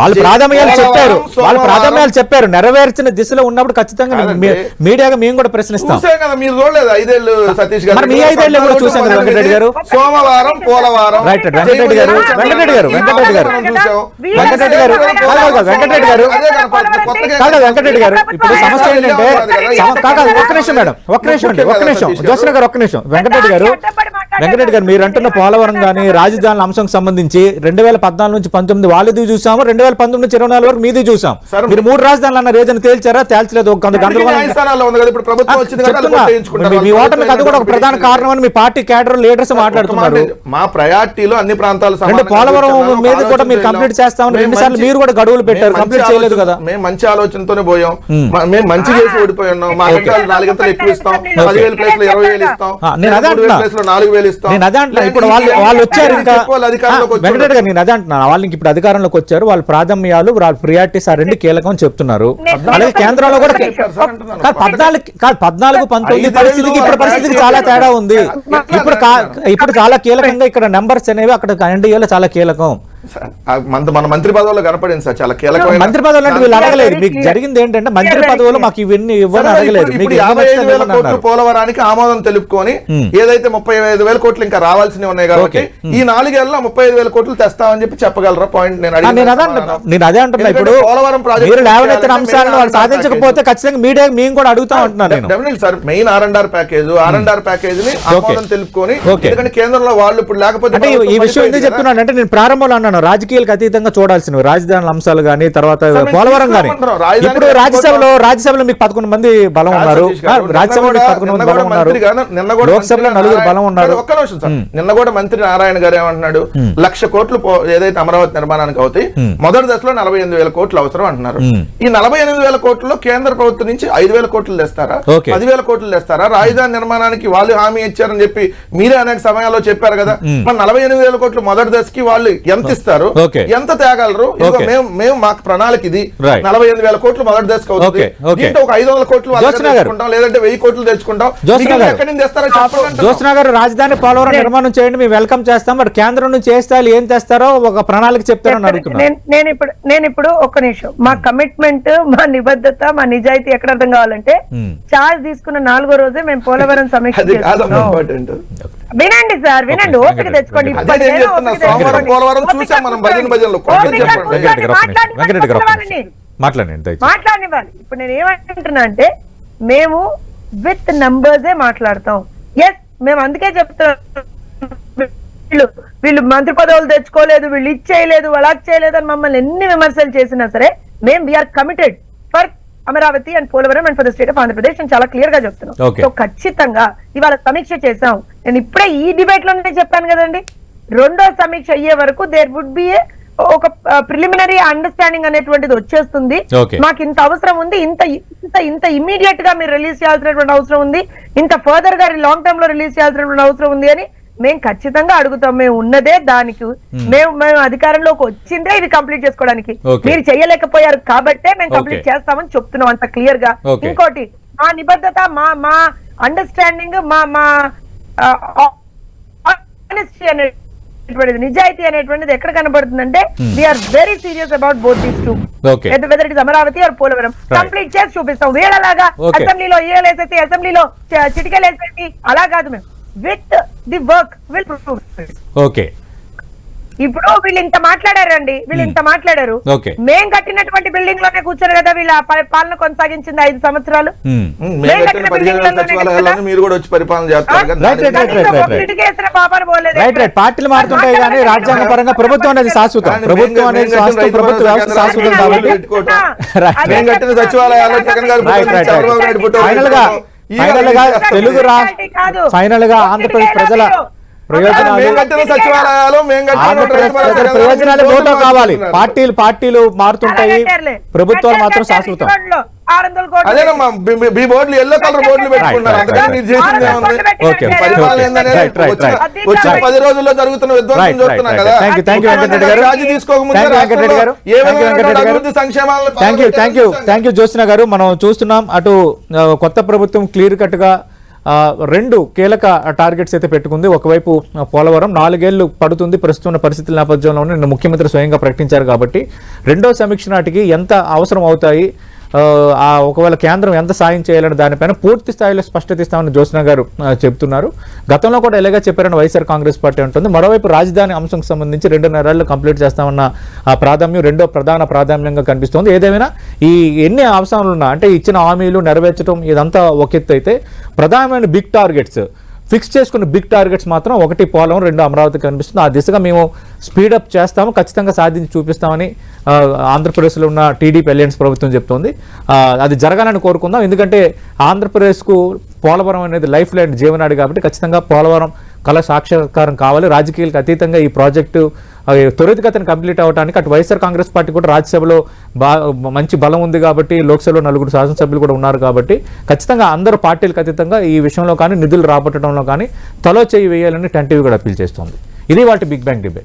వాళ్ళు ప్రాధాన్యాలు చెప్పారు, వాళ్ళు ప్రాధాన్యాలు చెప్పారు, నెరవేర్చిన దిశలో ఉన్నప్పుడు ఖచ్చితంగా మీడియాగా మేము కూడా ప్రశ్నిస్తాం. చూసాం కదా, మీరు చూడలేదా 5 ఏళ్ళు సతీష్ గారు? మరి మీ 5 ఏళ్ళు కూడా చూసాం కదా వెంకటరెడ్డి గారు. సోమవారం పోలవరం రైట్ రైట్ వెంకటరెడ్డి గారు వెంకటరెడ్డి గారు వెంకటరెడ్డి గారు వెంకటరెడ్డి గారు వెంకటరెడ్డి గారు కాదు వెంకటరెడ్డి గారు, ఇప్పుడు సమస్య ఏంటంటే కాదు ఒక్క నిమిషం మేడం, ఒక్క నిమిషం అండి, ఒక్క నిమిషం జోష్న గారు, ఒక్క నిమిషం. వెంకటరెడ్డి గారు మీరు అంటున్న పోలవరం కానీ రాజధానుల అంశం సంబంధించి 2014 నుంచి 19 వాళ్ళది చూసాము, 2019 నుంచి 24 వరకు మీది చూసాం. మీరు 3 రాజధానులు అన్న రీజన్ తేల్చారా? తేల్చలేదు. ఒక న్యాయస్థానాల్లో ఉంది కదా, ఇప్పుడు ప్రభుత్వం వచ్చింది కదా, అది కొట్టేయించుకుంటారు. మీ ఓటమికి అది కూడా ఒక ప్రధాన కారణం అని మీ పార్టీ క్యాడర్ లీడర్స్ మాట్లాడుతున్నారు. మా ప్రయారిటీలో అన్ని ప్రాంతాలు అంటే పోలవరం మీద కూడా మీరు కంప్లీట్ చేస్తామని 2 సార్లు మీరు కూడా గడువులు పెట్టారు, కంప్లీట్ చేయలేదు కదా. మేము మంచి ఆలోచనతోనే పోయాం, మేము మంచి చేసి ఓడిపోయి ఉన్నాం. మా కంటే 4 ఎక్కువ ఇస్తాం, 10,000 ప్లేస్లో 20,000 ఇస్తాం, నేను అదే 3,000 ప్లేస్లో 4,000 ఇస్తాం. నేను అదే అంటున్నా, ఇప్పుడు వాళ్ళు వచ్చారు ఇంకా అధికారంలోకి వెంకటరెడ్డి గారు, నేను అదే అంటున్నాను, వాళ్ళకి ఇప్పుడు అధికారంలోకి వచ్చారు, వాళ్ళ ప్రాధాన్యాలు వాళ్ళ ప్రియారిటీస్ ఆ 2 కీలకం చెప్తున్నారు. అలాగే కేంద్రంలో కూడా 14, 19 పరిస్థితికి ఇప్పుడు పరిస్థితికి చాలా తేడా ఉంది. ఇప్పుడు చాలా కీలకంగా ఇక్కడ నెంబర్స్ అనేవి అక్కడ ఎన్డీఏలో చాలా కీలకం. మన మంత్రి పదవుల్లో కనపడింది సార్, చాలా కీలకమైన మంత్రి పదవులు అంటే వీళ్ళు అడగలేదు. మీకు జరిగింది ఏంటంటే మంత్రి పదవులు మాకు ఇవన్నీ ఇవ్వని అడగలేదు. మీకు 55,000 కోట్లు పోలవరానికి ఆమోదం తెలుపుకొని ఏదైతే 35,000 కోట్లు ఇంకా రావాల్సినవి ఉన్నాయి కాబట్టి ఈ 4 ఏళ్ళలో 35,000 కోట్లు తెస్తామని చెప్పి చెప్పగలరా? పాయింట్ నేను అదే అంటున్నా. ఇప్పుడు పోలవరం మీరు లేవనెత్తిన అంశాలను వాళ్ళు సాధించకపోతే ఖచ్చితంగా మీడియా మేము కూడా అడుగుతా ఉంటున్నాను సార్. మెయిన్ R&R ప్యాకేజ్ ని ఆమోదం తెలుపుకొని, ఎందుకంటే కేంద్రంలో వాళ్ళు ఇప్పుడు లేకపోతే అంటే ఈ విషయం ఎందుకు చెప్తున్నాను అంటే నేను ప్రారంభంలో అన్నాను రాజకీయాలకు అతీతంగా చూడాల్సినవి రాజధానుల అంశాలు గానీ, తర్వాత పోలవరం గానీ. ఇప్పుడు రాజ్యసభలో మీకు 11 మంది బలం ఉన్నారు, రాజ్యసభలో 11 మంది బలం ఉన్నారు, లోక్సభలో 4 బలం ఉన్నారు. ఒక్క నిమిషం సార్, నిన్న కూడా మంత్రి నారాయణ గారు ఏమంటున్నాడు, 1,00,000 కోట్లు ఏదైతే అమరావతి నిర్మాణానికి అవుతాయి, మొదటి దశలో 48,000 కోట్లు అవసరం అంటున్నారు. ఈ 48,000 కోట్లలో కేంద్ర ప్రభుత్వం నుంచి 5,000 కోట్లు తెస్తారా, 10,000 కోట్లు తెస్తారా? రాజధాని నిర్మాణానికి వాళ్ళు హామీ ఇచ్చారని చెప్పి మీరే అనేక సమయాల్లో చెప్పారు కదా. మరి 48,000 కోట్లు మొదటి దశకి వాళ్ళు ఎంత ఇస్తారు, ఎంత తేగలరు? మేము మాకు ప్రణాళిక ఇది, 48,000 కోట్లు మొదటి దశకు అవుతుంది, దీంట్లో ఒక 500 కోట్లు తెచ్చుకుంటాం, లేదంటే 1000 కోట్లు తెచ్చుకుంటాం. ఎక్కడి నుంచి తెస్తారో చెప్పండి. జోష్న గారు రాజధాని పోలవరం నిర్మాణం చేయండి, మేము వెల్కమ్ చేస్తాం, మరి కేంద్రం నుంచి ఏం తెస్తారో ఒక ప్రణాళిక చెప్తారని అడుగుతున్నాను. నేను ఇప్పుడు ఒక్క నిమిషం, మా కమిట్మెంట్, మా నిబద్ధత, మా నిజాయితీ ఎక్కడ అర్థం కావాలంటే చార్జ్ తీసుకున్న 4వ రోజే మేము పోలవరం సమీక్ష వినండి సార్, వినండి, ఓపిక తెచ్చుకోండి. మాట్లాడనివ్వాలి. ఇప్పుడు నేను ఏమంటున్నా అంటే మేము విత్ నంబర్సే మాట్లాడతాం. ఎస్, మేము అందుకే చెప్తున్నాం, వీళ్ళు మంత్రి పదవులు తెచ్చుకోలేదు, వీళ్ళు ఇచ్చేయలేదు, అలా చేయలేదు అని మమ్మల్ని ఎన్ని విమర్శలు చేసినా సరే మేము we are committed for Amaravati and Polavaram and for the state of Andhra Pradesh అని చాలా క్లియర్ గా చెప్తున్నాం. సో ఖచ్చితంగా ఇవాళ సమీక్ష చేసాం. నేను ఇప్పుడే ఈ డిబేట్ లోనే చెప్పాను కదండి, 2వ సమీక్ష అయ్యే వరకు దేర్ వుడ్ బి ఒక ప్రిలిమినరీ అండర్స్టాండింగ్ అనేటువంటిది వచ్చేస్తుంది. మాకు ఇంత అవసరం ఉంది, ఇంత ఇమీడియట్ గా మీరు రిలీజ్ చేయాల్సినటువంటి అవసరం ఉంది, ఇంత ఫర్దర్ గా లాంగ్ టర్మ్ లో రిలీజ్ చేయాల్సినటువంటి అవసరం ఉంది అని మేము ఖచ్చితంగా అడుగుతాం. మేము ఉన్నదే దానికి, మేము అధికారంలోకి వచ్చిందే ఇది కంప్లీట్ చేసుకోవడానికి. మీరు చేయలేకపోయారు కాబట్టే మేము కంప్లీట్ చేస్తామని చెప్తున్నాం అంత క్లియర్ గా. ఇంకోటి, మా నిబద్ధత, మా అండర్స్టాండింగ్, మా ఆనెస్టీ అనేటువంటిది, నిజాయితీ అనేటువంటిది ఎక్కడ కనబడుతుందంటే we are very serious about both these two, whether it is Amaravati or Polavaram. Complete చేసి చూపిస్తాం. వీళ్ళలాగా అసెంబ్లీలో ఏలేసేసి అసెంబ్లీలో చిటికలేసేసి అలా కాదు, మేము with the work will prove. Okay, ఇప్పుడు వీళ్ళు ఇంత మాట్లాడారండి, మేం కట్టినటువంటి బిల్డింగ్ లోనే కూర్చొని కదా వీళ్ళ పాలన కొనసాగించింది 5 సంవత్సరాలు. పార్టీలు మారుతుంటాయి కానీ రాజ్యాంగ పరంగా ప్రభుత్వం అనేది శాశ్వతం, ప్రభుత్వం అనేది ప్రభుత్వ వ్యవస్థ శాశ్వతం కాబట్టి ఫైనల్ గా ఆంధ్రప్రదేశ్ ప్రజల ప్రయోజనాలు మోటో కావాలి. పార్టీలు మారుతుంటాయి, ప్రభుత్వాలు మాత్రం శాశ్వతం. 600 కోట్లు అదేనమ్మా మీ బోర్డులు ఎల్లో కలర్ బోర్డులు పెట్టుకున్నారు. అందుకని మీరు చేసింది ఏముంది? ఓకే, పరిపాలన ఏందనేది వచ్చిన 10 రోజుల్లో జరుగుతున్న విధ్వంసం చూస్తున్నాం కదా. థ్యాంక్ యూ వెంకటరెడ్డి గారు. రాజీ తీసుకోకముందే వెంకటరెడ్డి గారు. ఏ విధమైనటువంటి అభివృద్ధి సంక్షేమాలను థ్యాంక్ యూ జ్యోత్స్న గారు. మనం చూస్తున్నాం అటు కొత్త ప్రభుత్వం క్లియర్ కట్ గా 2 కీలక టార్గెట్స్ అయితే పెట్టుకుంది. ఒకవైపు పోలవరం 4 ఏళ్లు పడుతుంది ప్రస్తుతం ఉన్న పరిస్థితుల నేపథ్యంలోనే నిన్న ముఖ్యమంత్రి స్వయంగా ప్రకటించారు కాబట్టి రెండో సమీక్ష నాటికి ఎంత అవసరం అవుతాయి, ఒకవేళ కేంద్రం ఎంత సాయం చేయాలని దానిపైన పూర్తి స్థాయిలో స్పష్టత ఇస్తామని జ్యోత్స్న గారు చెప్తున్నారు. గతంలో కూడా ఎలాగా చెప్పారని వైఎస్ఆర్ కాంగ్రెస్ పార్టీ ఉంటుంది. మరోవైపు రాజధాని అంశంకు సంబంధించి 2.5 ఏళ్లు కంప్లీట్ చేస్తామన్న ప్రాధాన్యం రెండో ప్రధాన ప్రాధాన్యంగా కనిపిస్తోంది. ఏదేమైనా ఈ ఎన్ని అవసరాలు ఉన్నా అంటే ఇచ్చిన హామీలు నెరవేర్చడం ఇదంతా ఒక ఎత్తు అయితే ప్రధానమైన బిగ్ టార్గెట్స్ ఫిక్స్ చేసుకున్న బిగ్ టార్గెట్స్ మాత్రం 1 పోలవరం 2 అమరావతి కనిపిస్తుంది. ఆ దిశగా మేము స్పీడప్ చేస్తాము, ఖచ్చితంగా సాధించి చూపిస్తామని ఆంధ్రప్రదేశ్లో ఉన్న టీడీపీ అలయన్స్ ప్రభుత్వం చెప్తోంది. అది జరగాలని కోరుకుందాం. ఎందుకంటే ఆంధ్రప్రదేశ్కు పోలవరం అనేది లైఫ్ లైన్ జీవనాడి కాబట్టి ఖచ్చితంగా పోలవరం కళ సాక్షాత్కారం కావాలి. రాజకీయాలకు అతీతంగా ఈ ప్రాజెక్టు త్వరితగతిన కంప్లీట్ అవ్వడానికి అటు వైఎస్ఆర్ కాంగ్రెస్ పార్టీ కూడా రాజ్యసభలో మంచి బలం ఉంది కాబట్టి, లోక్సభలో 4 శాసనసభ్యులు కూడా ఉన్నారు కాబట్టి ఖచ్చితంగా అందరూ పార్టీలకు అతీతంగా ఈ విషయంలో కానీ నిధులు రాబట్టడంలో కానీ తలో చేయి వేయాలని టెన్ టీవీ కూడా అప్పీల్ చేస్తోంది. ఇది వాటి బిగ్ బ్యాంగ్ డిబేట్.